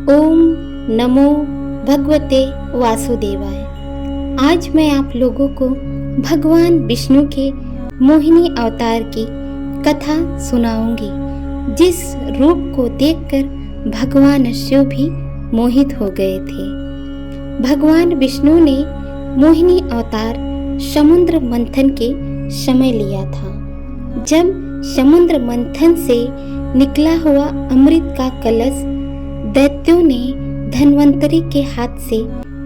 ओम नमो भगवते वासुदेवाय। आज मैं आप लोगों को भगवान विष्णु के मोहिनी अवतार की कथा सुनाऊंगी, जिस रूप को देखकर भगवान शिव भी मोहित हो गए थे। भगवान विष्णु ने मोहिनी अवतार समुद्र मंथन के समय लिया था। जब समुद्र मंथन से निकला हुआ अमृत का कलश दैत्यों ने धन्वंतरी के हाथ से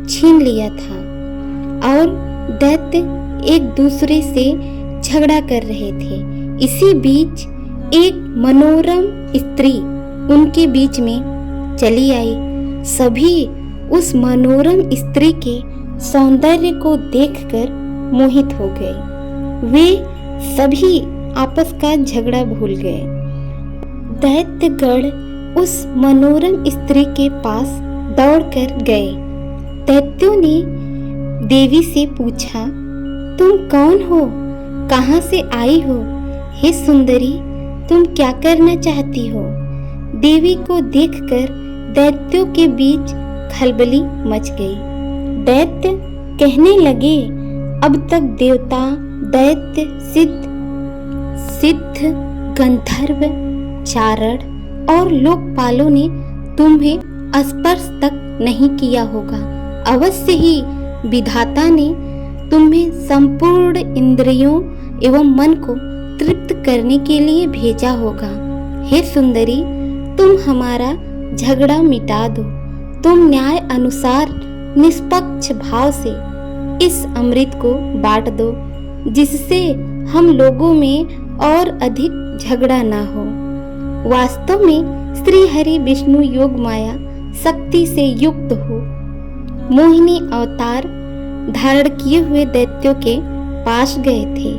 छीन लिया था और दैत्य एक दूसरे से झगड़ा कर रहे थे। इसी बीच एक मनोरम स्त्री उनके बीच में चली आई। सभी उस मनोरम स्त्री के सौंदर्य को देखकर मोहित हो गए। वे सभी आपस का झगड़ा भूल गए। दैत्यगण उस मनोरम स्त्री के पास दौड़कर गए। दैत्यों ने देवी से पूछा, तुम कौन हो? कहाँ से आई हो? हे सुंदरी, तुम क्या करना चाहती हो? देवी को देखकर दैत्यों के बीच खलबली मच गई। दैत्य कहने लगे, अब तक देवता, दैत्य, सिद्ध, गंधर्व, चारण और लोकपालों ने तुम्हें स्पर्श तक नहीं किया होगा। अवश्य ही विधाता ने तुम्हें संपूर्ण इंद्रियों एवं मन को तृप्त करने के लिए भेजा होगा। हे सुंदरी, तुम हमारा झगड़ा मिटा दो। तुम न्याय अनुसार निष्पक्ष भाव से इस अमृत को बांट दो, जिससे हम लोगों में और अधिक झगड़ा ना हो। वास्तव में श्री हरि विष्णु योग माया शक्ति से युक्त हो मोहिनी अवतार धारण किए हुए दैत्यों के पास गए थे।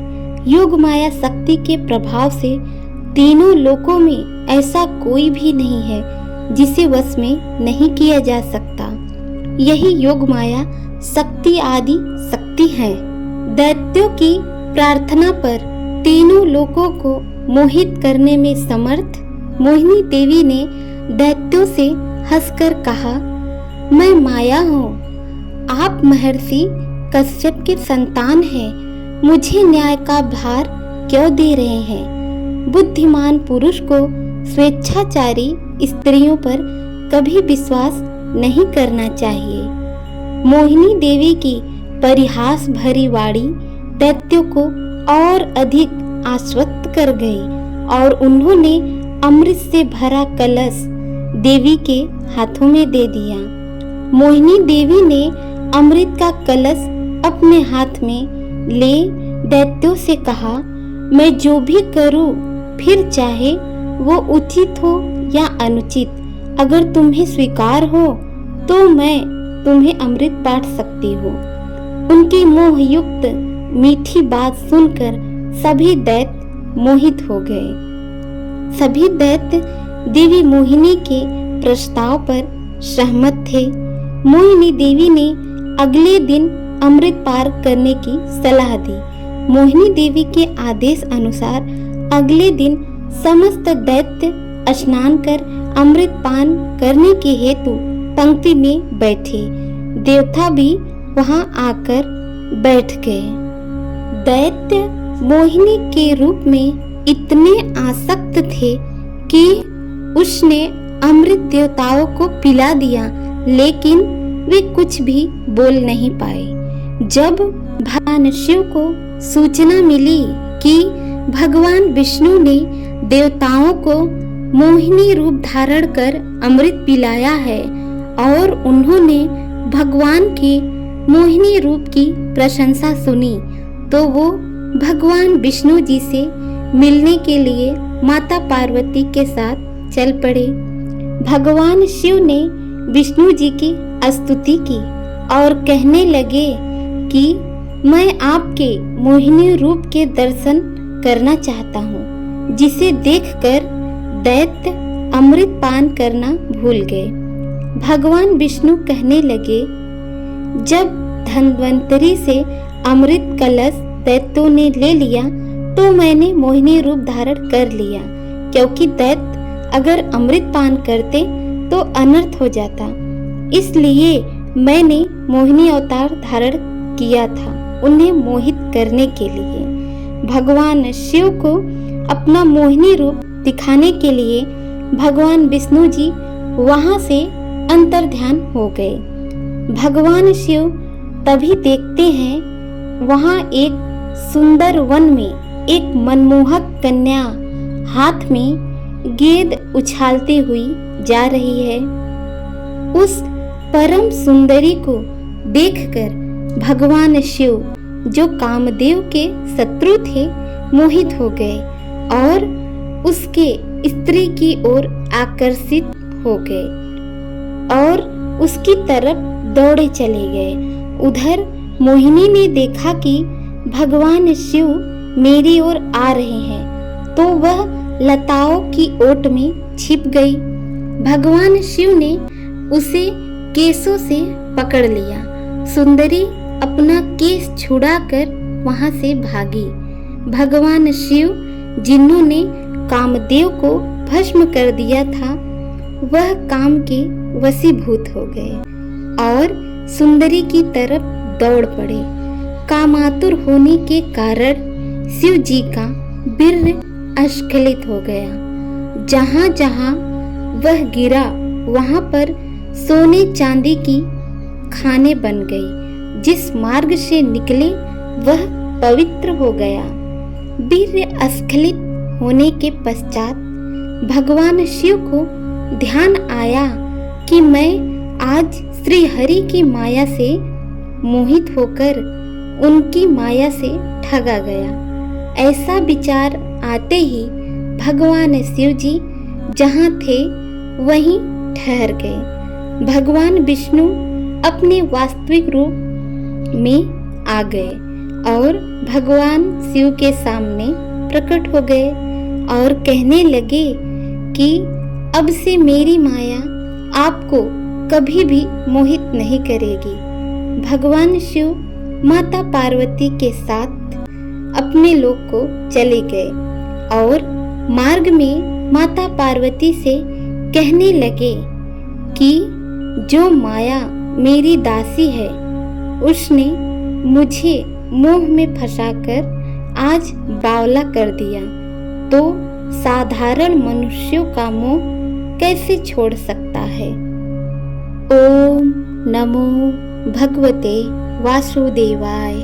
योग माया शक्ति के प्रभाव से तीनों लोकों में ऐसा कोई भी नहीं है जिसे वश में नहीं किया जा सकता। यही योग माया शक्ति आदि शक्ति है। दैत्यों की प्रार्थना पर तीनों लोकों को मोहित करने में समर्थ मोहिनी देवी ने दैत्यों से हंसकर कहा, मैं माया हूँ। आप महर्षि कश्यप के संतान हैं। मुझे न्याय का भार क्यों दे रहे हैं? बुद्धिमान पुरुष को स्वेच्छाचारी स्त्रियों पर कभी विश्वास नहीं करना चाहिए। मोहिनी देवी की परिहास भरी वाणी दैत्यों को और अधिक आश्वस्त कर गई और उन्होंने अमृत से भरा कलश देवी के हाथों में दे दिया। मोहिनी देवी ने अमृत का कलश अपने हाथ में ले दैत्यों से कहा, मैं जो भी करूं, फिर चाहे वो उचित हो या अनुचित, अगर तुम्हें स्वीकार हो तो मैं तुम्हें अमृत बांट सकती हूँ। उनकी मोहयुक्त मीठी बात सुनकर सभी दैत्य मोहित हो गए। सभी दैत्य देवी मोहिनी के प्रस्ताव पर सहमत थे। मोहिनी देवी ने अगले दिन अमृत पार करने की सलाह दी। मोहिनी देवी के आदेश अनुसार अगले दिन समस्त दैत्य स्नान कर अमृत पान करने के हेतु पंक्ति में बैठे। देवता भी वहां आकर बैठ गए। दैत्य मोहिनी के रूप में इतने आसक्त थे कि उसने अमृत देवताओं को पिला दिया, लेकिन वे कुछ भी बोल नहीं पाए। जब भगवान शिव को सूचना मिली कि भगवान विष्णु ने देवताओं को मोहिनी रूप धारण कर अमृत पिलाया है और उन्होंने भगवान के मोहिनी रूप की प्रशंसा सुनी, तो वो भगवान विष्णु जी से मिलने के लिए माता पार्वती के साथ चल पड़े। भगवान शिव ने विष्णु जी की स्तुति की और कहने लगे कि मैं आपके मोहिनी रूप के दर्शन करना चाहता हूँ, जिसे देखकर दैत्य अमृत पान करना भूल गए। भगवान विष्णु कहने लगे, जब धन्वंतरी से अमृत कलश दैत्यों ने ले लिया तो मैंने मोहिनी रूप धारण कर लिया, क्योंकि दैत्य अगर अमृत पान करते तो अनर्थ हो जाता, इसलिए मैंने मोहिनी अवतार धारण किया था उन्हें मोहित करने के लिए। भगवान शिव को अपना मोहिनी रूप दिखाने के लिए भगवान विष्णु जी वहां से अंतर्ध्यान हो गए। भगवान शिव तभी देखते हैं वहां एक सुंदर वन में एक मनमोहक कन्या हाथ में गेंद उछालती हुई जा रही है। उस परम सुंदरी को देखकर भगवान शिव, जो कामदेव के शत्रु थे, मोहित हो गए और उसके स्त्री की ओर आकर्षित हो गए और उसकी तरफ दौड़े चले गए। उधर मोहिनी ने देखा कि भगवान शिव मेरी ओर आ रहे हैं, तो वह लताओं की ओट में छिप गई। भगवान शिव ने उसे केसों से पकड़ लिया। सुंदरी अपना केस छुड़ाकर वहां से भागी। भगवान शिव, जिन्होंने कामदेव को भस्म कर दिया था, वह काम के वशीभूत हो गए और सुंदरी की तरफ दौड़ पड़े। कामातुर होने के कारण शिव जी का वीर्य अस्खलित हो गया। जहां जहां वह गिरा वहां पर सोने चांदी की खाने बन गई। जिस मार्ग से निकले वह पवित्र हो गया। वीर्य अस्खलित होने के पश्चात भगवान शिव को ध्यान आया कि मैं आज श्री हरि की माया से मोहित होकर उनकी माया से ठगा गया। ऐसा विचार आते ही भगवान शिव जी जहाँ थे वहीं ठहर गए। भगवान विष्णु अपने वास्तविक रूप में आ गए और भगवान शिव के सामने प्रकट हो गए और कहने लगे कि अब से मेरी माया आपको कभी भी मोहित नहीं करेगी। भगवान शिव माता पार्वती के साथ अपने लोक को चले गए और मार्ग में माता पार्वती से कहने लगे कि जो माया मेरी दासी है उसने मुझे मोह में फंसाकर आज बावला कर दिया, तो साधारण मनुष्यों का मोह कैसे छोड़ सकता है। ओम नमो भगवते वासुदेवाय।